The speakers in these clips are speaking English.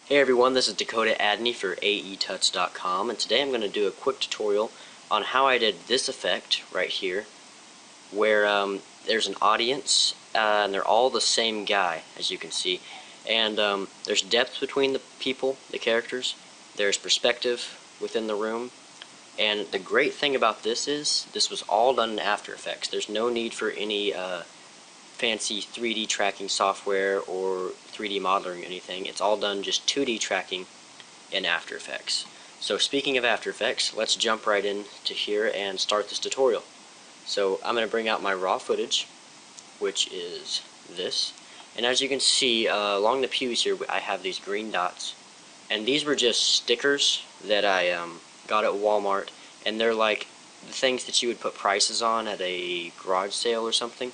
Hey everyone, this is Dakota Adney for AEtuts.com, and today I'm going to do a quick tutorial on how I did this effect right here, where there's an audience, and they're all the same guy, as you can see, and there's depth between the people, the characters, there's perspective within the room, and the great thing about this is, this was all done in After Effects. There's no need for any fancy 3D tracking software or 3D modeling or anything. It's all done just 2D tracking in After Effects. So speaking of After Effects, let's jump right into here and start this tutorial. So I'm going to bring out my raw footage, which is this. And as you can see, along the pews here, I have these green dots. And these were just stickers that I got at Walmart. And they're like the things that you would put prices on at a garage sale or something.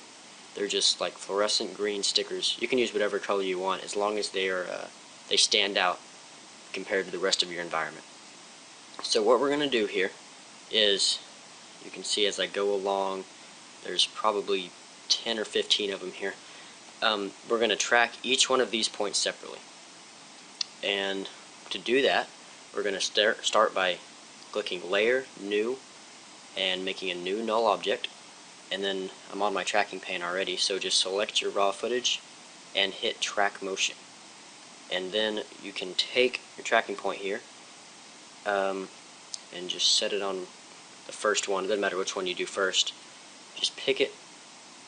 They're just like fluorescent green stickers. You can use whatever color you want as long as they stand out compared to the rest of your environment. So what we're going to do here is, you can see as I go along, there's probably 10 or 15 of them here. We're going to track each one of these points separately. And to do that, we're going to start by clicking Layer, New, and making a new null object. And then I'm on my tracking pane already, so just select your raw footage and hit track motion. And then you can take your tracking point here and just set it on the first one. It doesn't matter which one you do first. Just pick it,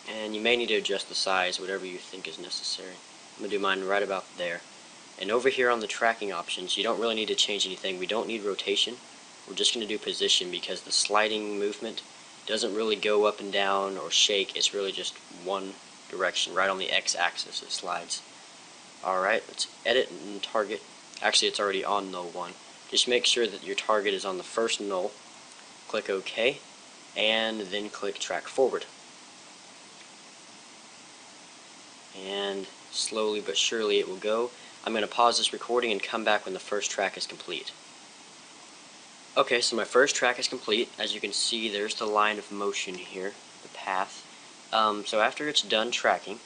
and you may need to adjust the size, whatever you think is necessary. I'm going to do mine right about there. And over here on the tracking options, you don't really need to change anything. We don't need rotation. We're just going to do position because the sliding movement doesn't really go up and down or shake. It's really just one direction. Right on the x-axis it slides. Alright, let's edit and target. Actually, it's already on null 1. Just make sure that your target is on the first null. Click OK, and then click track forward. And slowly but surely it will go. I'm going to pause this recording and come back when the first track is complete. Okay, so my first track is complete. As you can see, there's the line of motion here, the path. So after it's done tracking,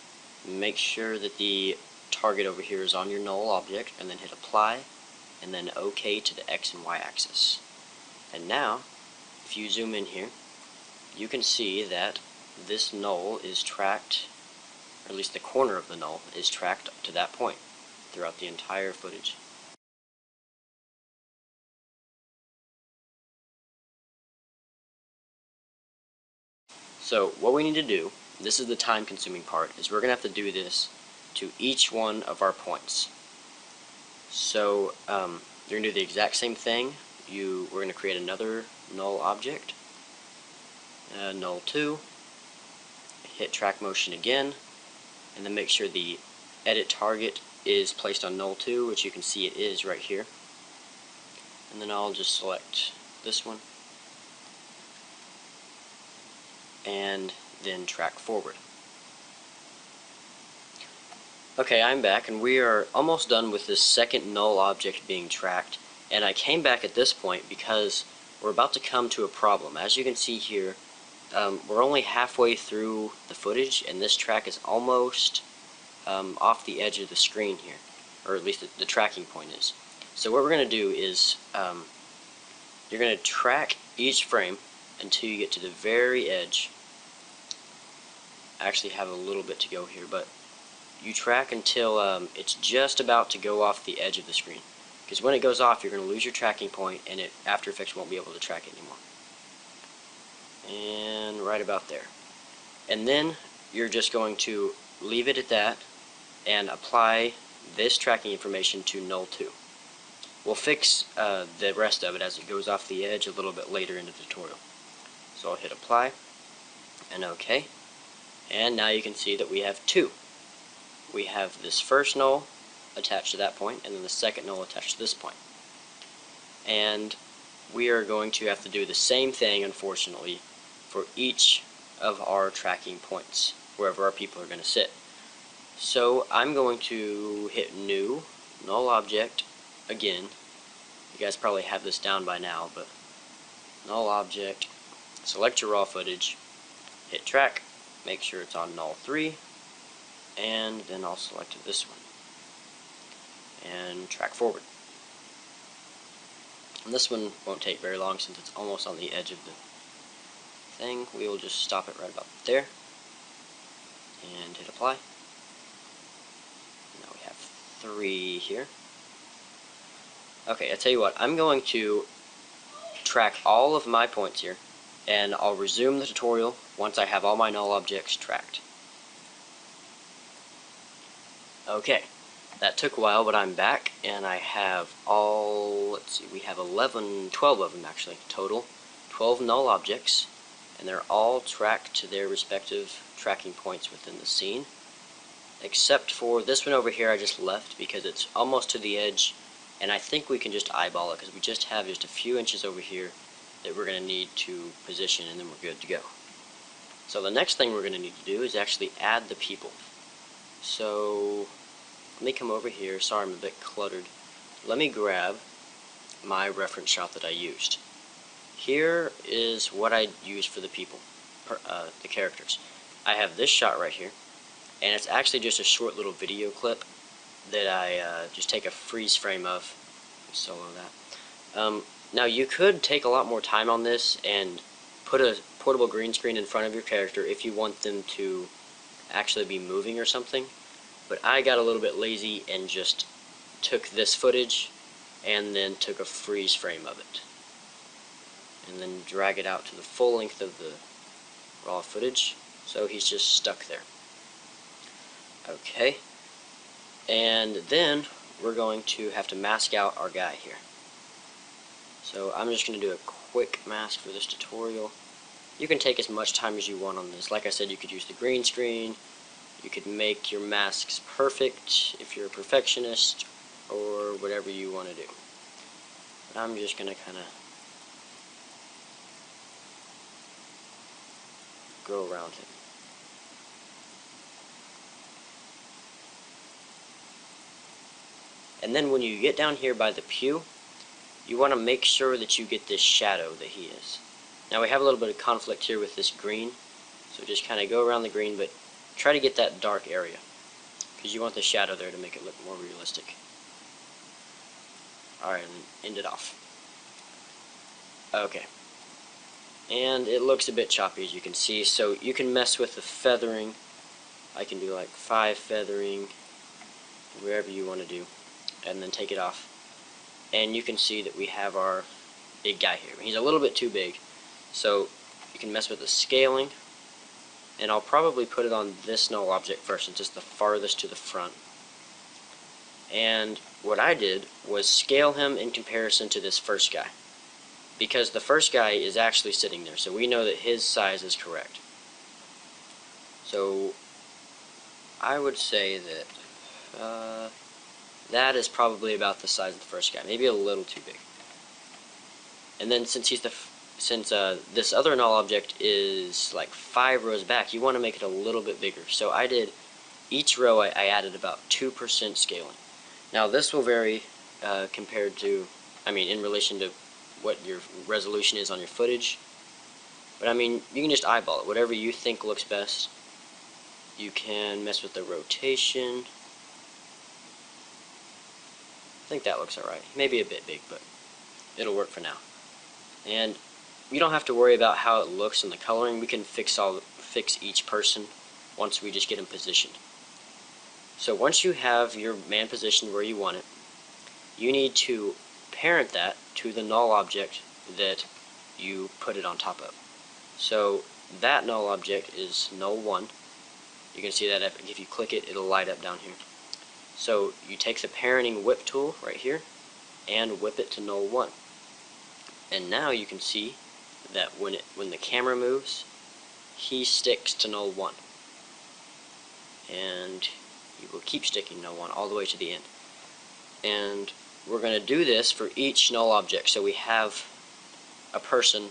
make sure that the target over here is on your null object, and then hit apply, and then OK to the X and Y axis. And now, if you zoom in here, you can see that this null is tracked, or at least the corner of the null is tracked to that point throughout the entire footage. So what we need to do, this is the time consuming part, is we're going to have to do this to each one of our points. So you're going to do the exact same thing. We're going to create another null object, null 2, hit track motion again, and then make sure the edit target is placed on null 2, which you can see it is right here. And then I'll just select this one, and then track forward. Okay, I'm back, and we are almost done with this second null object being tracked. And I came back at this point because we're about to come to a problem. As you can see here, we're only halfway through the footage, and this track is almost off the edge of the screen here, or at least the tracking point is. So what we're going to do is you're going to track each frame until you get to the very edge. I actually have a little bit to go here, but you track until it's just about to go off the edge of the screen. Because when it goes off, you're going to lose your tracking point, and After Effects won't be able to track it anymore. And right about there. And then you're just going to leave it at that and apply this tracking information to null 2. We'll fix the rest of it as it goes off the edge a little bit later in the tutorial. So I'll hit apply and OK. And now you can see that we have 2. We have this first null attached to that point, and then the second null attached to this point. And we are going to have to do the same thing, unfortunately, for each of our tracking points, wherever our people are going to sit. So I'm going to hit New, Null Object, again. You guys probably have this down by now, but Null Object, select your raw footage, hit Track, make sure it's on null 3, and then I'll select this one. and track forward. And this one won't take very long since it's almost on the edge of the thing. We will just stop it right about there and hit apply. Now we have 3 here. Okay, I tell you what, I'm going to track all of my points here, and I'll resume the tutorial once I have all my null objects tracked. Okay, that took a while, but I'm back, and I have all, let's see, we have 12 of them actually, total. 12 null objects, and they're all tracked to their respective tracking points within the scene. Except for this one over here I just left because it's almost to the edge, and I think we can just eyeball it because we just have just a few inches over here that we're going to need to position, and then we're good to go. So the next thing we're going to need to do is actually add the people. So let me come over here. Sorry, I'm a bit cluttered. Let me grab my reference shot that I used. Here is what I used for the people, the characters. I have this shot right here, and it's actually just a short little video clip that I just take a freeze frame of. Solo that. Now you could take a lot more time on this and put a portable green screen in front of your character if you want them to actually be moving or something, but I got a little bit lazy and just took this footage and then took a freeze frame of it and then drag it out to the full length of the raw footage, so he's just stuck there. Okay, and then we're going to have to mask out our guy here. So I'm just going to do a quick mask for this tutorial. You can take as much time as you want on this. Like I said, you could use the green screen, you could make your masks perfect if you're a perfectionist, or whatever you want to do. But I'm just going to kind of go around him. And then when you get down here by the pew, you want to make sure that you get this shadow that he is. Now we have a little bit of conflict here with this green, so just kind of go around the green, but try to get that dark area, because you want the shadow there to make it look more realistic. Alright, and end it off. Okay. And it looks a bit choppy, as you can see, so you can mess with the feathering. I can do like 5 feathering, wherever you want to do, and then take it off. And you can see that we have our big guy here. He's a little bit too big, so you can mess with the scaling, and I'll probably put it on this null object first since it's the farthest to the front. And what I did was scale him in comparison to this first guy, because the first guy is actually sitting there, so we know that his size is correct. So I would say that that is probably about the size of the first guy, maybe a little too big. And then since this other null object is like 5 rows back, you want to make it a little bit bigger. So I did, each row I added about 2% scaling. Now this will vary compared to, in relation to what your resolution is on your footage. But you can just eyeball it, whatever you think looks best. You can mess with the rotation. I think that looks alright. Maybe a bit big, but it'll work for now. And we don't have to worry about how it looks in the coloring. We can fix each person once we just get him positioned. So once you have your man positioned where you want it, you need to parent that to the null object that you put it on top of. So that null object is null1. You can see that if you click it, it'll light up down here. So you take the parenting whip tool right here and whip it to null1. And now you can see that when the camera moves, he sticks to null1. And he will keep sticking null1 all the way to the end. And we're going to do this for each null object, so we have a person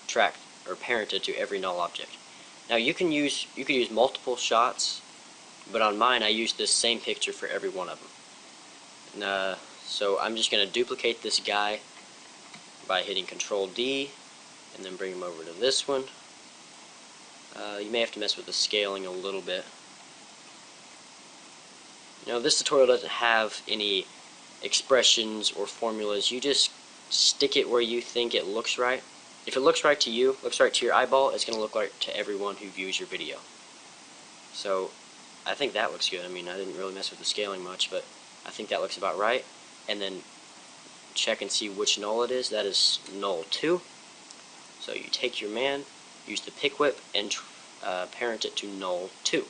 tracked or parented to every null object. Now you could use multiple shots, but on mine I used this same picture for every one of them. And, so I'm just going to duplicate this guy by hitting Control D and then bring him over to this one. You may have to mess with the scaling a little bit. Now this tutorial doesn't have any expressions or formulas. You just stick it where you think it looks right. If it looks right to you, looks right to your eyeball, it's going to look right to everyone who views your video. So I think that looks good. I mean, I didn't really mess with the scaling much, but I think that looks about right. And then check and see which null it is. That is null 2. So you take your man, use the pick whip, and parent it to null 2.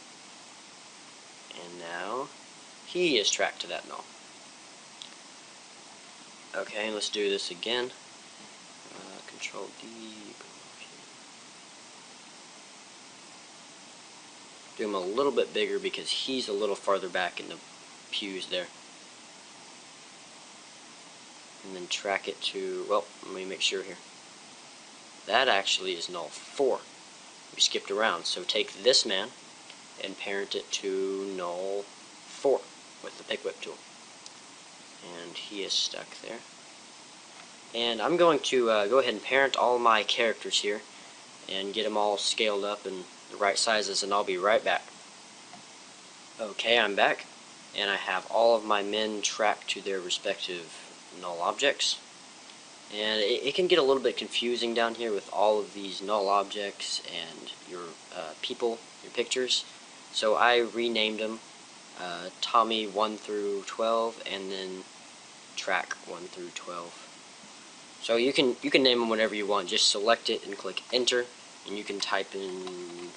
And now he is tracked to that null. Okay, let's do this again. Control D. Do him a little bit bigger because he's a little farther back in the pews there. And then track it to, well, let me make sure here. That actually is null 4. We skipped around, so take this man and parent it to null 4 with the pick whip tool. And he is stuck there. And I'm going to go ahead and parent all my characters here and get them all scaled up in the right sizes, and I'll be right back. Okay, I'm back, and I have all of my men tracked to their respective null objects. And it can get a little bit confusing down here with all of these null objects and your people, your pictures. So I renamed them Tommy 1 through 12 and then Track 1 through 12. So you can name them whatever you want. Just select it and click enter, and you can type in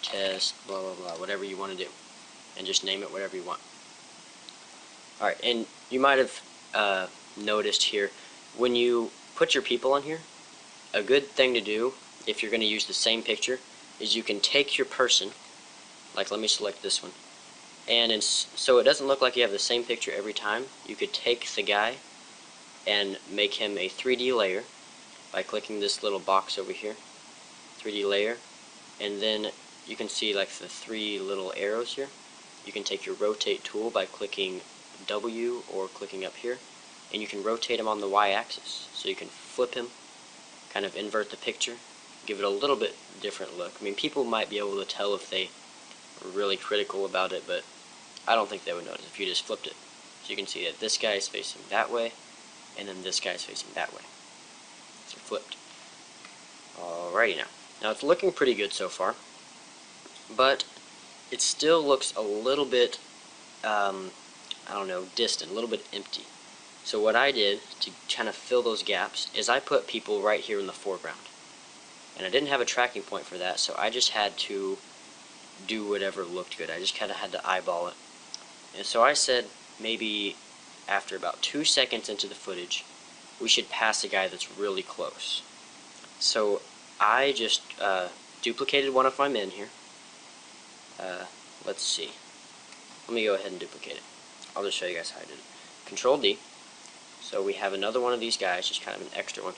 test blah blah blah, whatever you want to do, and just name it whatever you want. Alright, and you might have noticed here, when you put your people on here, a good thing to do if you're going to use the same picture is you can take your person, like let me select this one, and so it doesn't look like you have the same picture every time, you could take the guy and make him a 3D layer by clicking this little box over here, 3D layer, and then you can see like the 3 little arrows here. You can take your rotate tool by clicking W or clicking up here, and you can rotate him on the Y-axis. So you can flip him, kind of invert the picture, give it a little bit different look. I mean, people might be able to tell if they are really critical about it, but I don't think they would notice if you just flipped it. So you can see that this guy is facing that way, and then this guy is facing that way. So flipped. Alrighty now. Now it's looking pretty good so far, but it still looks a little bit, I don't know, distant, a little bit empty. So what I did to kind of fill those gaps is I put people right here in the foreground. And I didn't have a tracking point for that, so I just had to do whatever looked good. I just kind of had to eyeball it. And so I said maybe after about 2 seconds into the footage, we should pass a guy that's really close. So I just duplicated one of my men here. Let's see. Let me go ahead and duplicate it. I'll just show you guys how I did it. Control D. So we have another one of these guys, just kind of an extra one.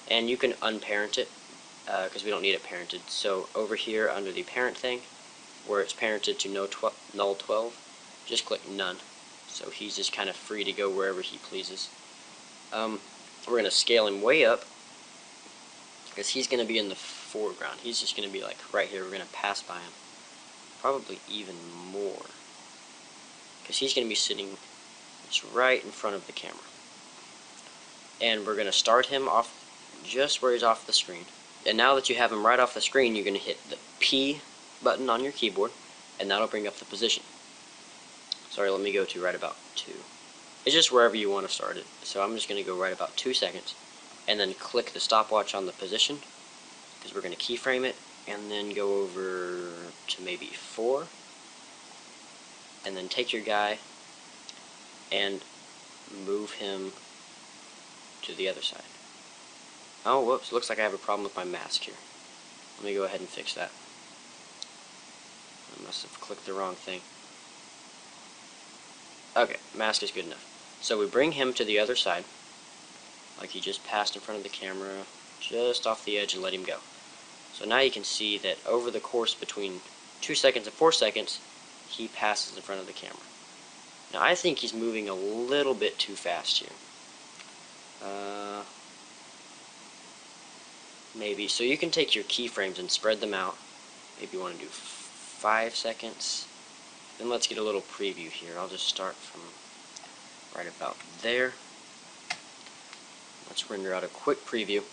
And you can unparent it, because we don't need it parented. So over here under the parent thing, where it's parented to null 12, just click none. So he's just kind of free to go wherever he pleases. We're going to scale him way up, because he's going to be in the foreground. He's just going to be like right here. We're going to pass by him. Probably even more, because he's going to be sitting just right in front of the camera. And we're going to start him off just where he's off the screen. And now that you have him right off the screen, you're going to hit the P button on your keyboard, and that'll bring up the position. Sorry, let me go to right about 2. It's just wherever you want to start it. So I'm just going to go right about 2 seconds, and then click the stopwatch on the position, because we're going to keyframe it, and then go over to maybe 4, and then take your guy and move him to the other side. Oh, whoops, looks like I have a problem with my mask here. Let me go ahead and fix that. I must have clicked the wrong thing. Okay, mask is good enough. So we bring him to the other side, like he just passed in front of the camera, just off the edge, and let him go. So now you can see that over the course between 2 seconds and 4 seconds, he passes in front of the camera. Now I think he's moving a little bit too fast here. Maybe. So you can take your keyframes and spread them out. Maybe you want to do 5 seconds. Then let's get a little preview here. I'll just start from right about there. Let's render out a quick preview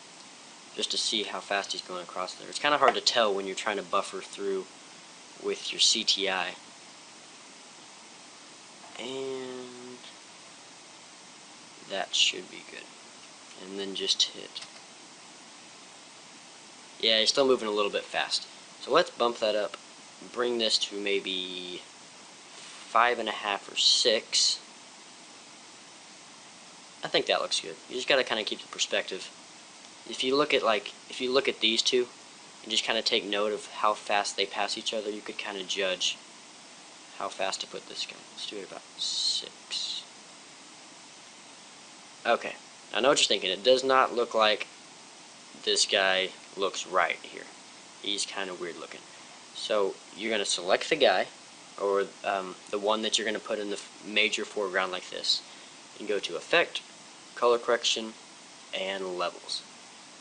just to see how fast he's going across there. It's kind of hard to tell when you're trying to buffer through with your CTI. And that should be good. And then just hit. Yeah, he's still moving a little bit fast. So let's bump that up. Bring this to maybe 5.5 or 6. I think that looks good. You just gotta kind of keep the perspective. If you look at these two, and just kind of take note of how fast they pass each other, you could kind of judge how fast to put this guy. Let's do it about 6. Okay, I know what you're thinking. It does not look like this guy looks right here. He's kind of weird looking. So you're going to select the guy, or the one that you're going to put in the major foreground like this, and go to Effect, Color Correction, and Levels.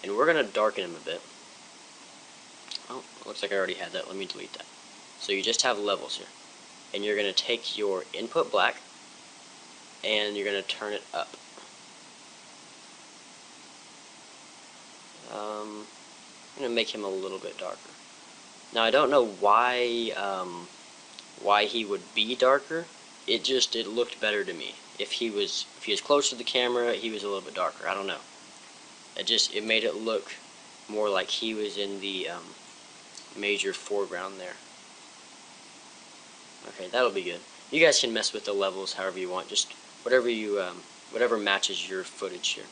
And we're going to darken him a bit. Oh, it looks like I already had that. Let me delete that. So you just have levels here. And you're going to take your input black, and you're going to turn it up. I'm going to make him a little bit darker. Now I don't know why he would be darker. It looked better to me. If he was close to the camera, he was a little bit darker. I don't know. It made it look more like he was in the major foreground there. Okay, that'll be good. You guys can mess with the levels however you want. Just whatever matches your footage here.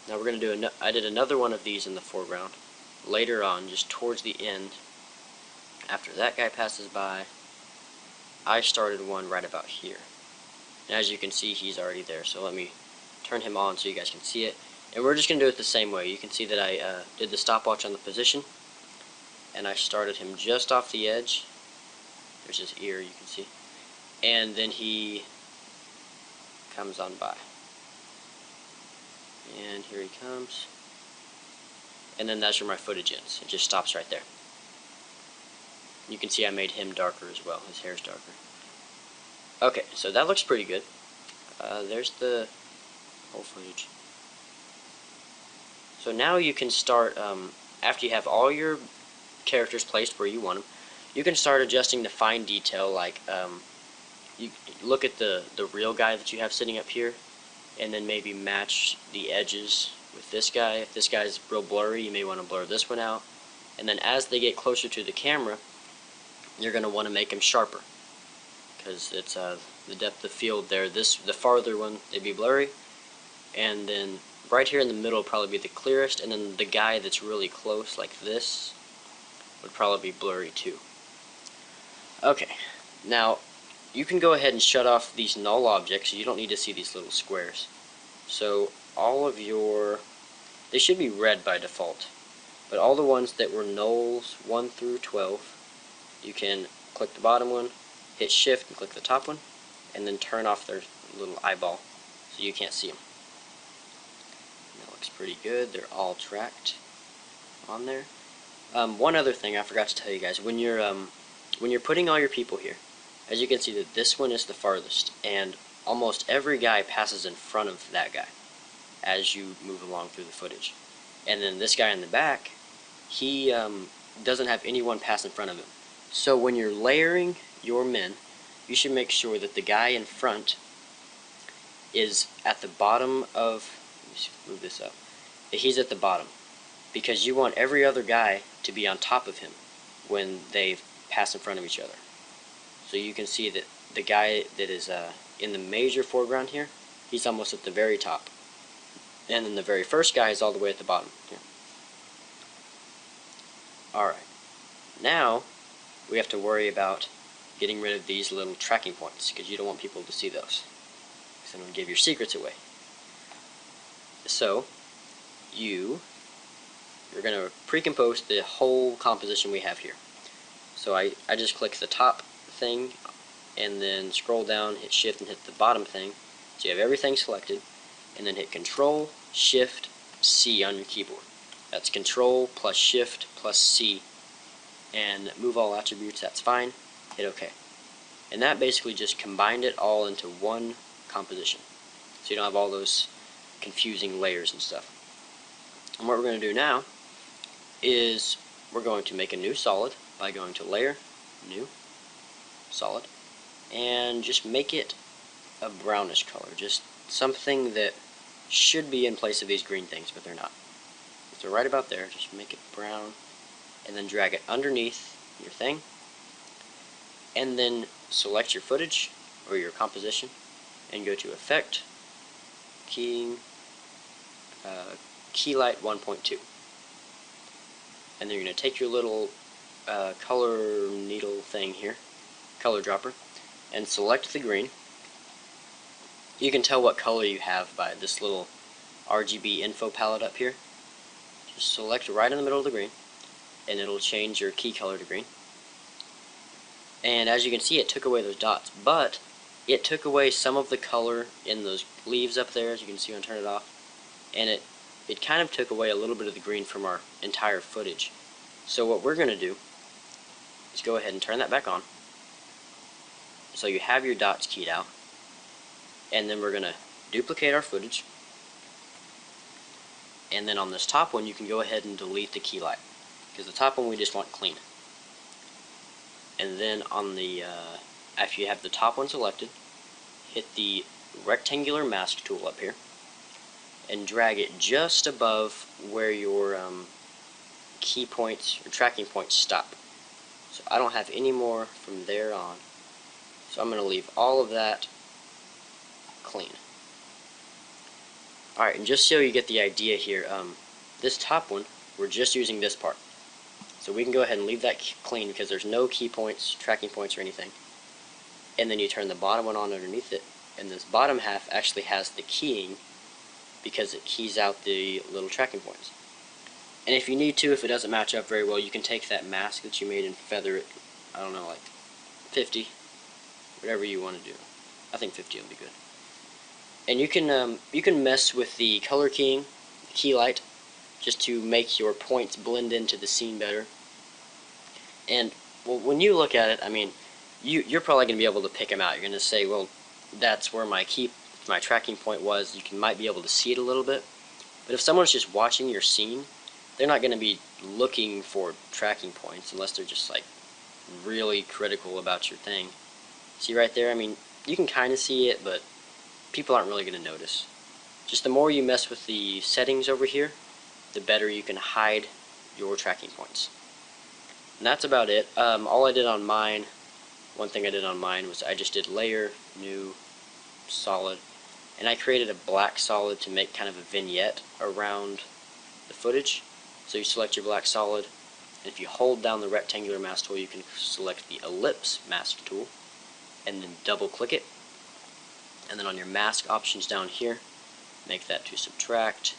Now we're going to do I did another one of these in the foreground later on, just towards the end. After that guy passes by, I started one right about here. And as you can see, he's already there. So let me turn him on so you guys can see it. And we're just going to do it the same way. You can see that I did the stopwatch on the position, and I started him just off the edge. There's his ear, you can see. And then he comes on by. And here he comes. And then that's where my footage ends. It just stops right there. You can see I made him darker as well. His hair's darker. Okay, so that looks pretty good. There's the whole footage. So now you can start, after you have all your characters placed where you want them, you can start adjusting the fine detail, like you look at the real guy that you have sitting up here, and then maybe match the edges with this guy. If this guy's real blurry, you may want to blur this one out. And then as they get closer to the camera, you're going to want to make them sharper, because it's the depth of field there. The farther one, they'd be blurry, and then right here in the middle would probably be the clearest, and then the guy that's really close, like this, would probably be blurry too. Okay, now you can go ahead and shut off these null objects. You don't need to see these little squares. So all of they should be red by default, but all the ones that were nulls 1 through 12, you can click the bottom one, hit shift and click the top one, and then turn off their little eyeball so you can't see them. That looks pretty good. They're all tracked on there. One other thing I forgot to tell you guys, when you're putting all your people here, as you can see that this one is the farthest, and almost every guy passes in front of that guy as you move along through the footage. And then this guy in the back, he doesn't have anyone pass in front of him. So when you're layering your men, you should make sure that the guy in front is at the bottom of, let me move this up, he's at the bottom, because you want every other guy to be on top of him when they pass in front of each other. So you can see that the guy that is in the major foreground here, he's almost at the very top. And then the very first guy is all the way at the bottom here. Alright, now we have to worry about getting rid of these little tracking points, because you don't want people to see those, because then it'll give your secrets away. So you're going to pre-compose the whole composition we have here. So I just click the top thing and then scroll down, hit shift and hit the bottom thing, so you have everything selected, and then hit Control Shift C on your keyboard. That's Control plus Shift plus C, and move all attributes. That's fine. Hit OK, and that basically just combined it all into one composition, so you don't have all those confusing layers and stuff. And what we're going to do now is we're going to make a new solid by going to Layer, New, Solid, and just make it a brownish color, just something that should be in place of these green things, but they're not. So right about there, just make it brown, and then drag it underneath your thing, and then select your footage or your composition, and go to Effect, Keying, Keylight 1.2. And then you're going to take your little color needle thing here, color dropper, and select the green. You can tell what color you have by this little RGB info palette up here. Just select right in the middle of the green, and it'll change your key color to green. And as you can see, it took away those dots, but it took away some of the color in those leaves up there, as you can see when I turn it off, and it kind of took away a little bit of the green from our entire footage. So what we're going to do is go ahead and turn that back on, so you have your dots keyed out, and then we're going to duplicate our footage, and then on this top one you can go ahead and delete the key light, because the top one we just want clean. And then on the after you have the top one selected, hit the rectangular mask tool up here and drag it just above where your key points or tracking points stop. So I don't have any more from there on, so I'm going to leave all of that clean. Alright, and just so you get the idea here, this top one, we're just using this part. So we can go ahead and leave that clean because there's no key points, tracking points, or anything. And then you turn the bottom one on underneath it, and this bottom half actually has the keying because it keys out the little tracking points. And if you need to, if it doesn't match up very well, you can take that mask that you made and feather it, I don't know, like 50, whatever you want to do. I think 50 will be good. And you can mess with the color keying, the key light, just to make your points blend into the scene better. And well, when you look at it, I mean, you're probably going to be able to pick them out. You're going to say, well, that's where my tracking point was. You might be able to see it a little bit. But if someone's just watching your scene, they're not going to be looking for tracking points unless they're just like really critical about your thing. See right there? I mean, you can kind of see it, but people aren't really going to notice. Just the more you mess with the settings over here, the better you can hide your tracking points. And that's about it. All I did on mine, one thing I did on mine was I just did Layer, New, Solid, and I created a black solid to make kind of a vignette around the footage. So you select your black solid, and if you hold down the rectangular mask tool, you can select the ellipse mask tool, and then double click it. And then on your mask options down here, make that to subtract,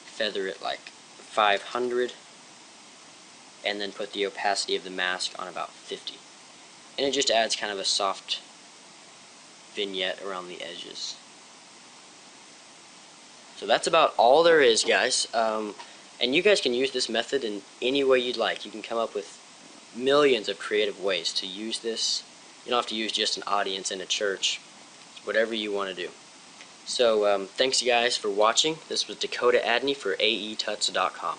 feather it like 500, and then put the opacity of the mask on about 50. And it just adds kind of a soft vignette around the edges. So that's about all there is, guys. And you guys can use this method in any way you'd like. You can come up with millions of creative ways to use this. You don't have to use just an audience in a church. Whatever you want to do. So thanks you guys for watching. This was Dakota Adney for AEtuts.com.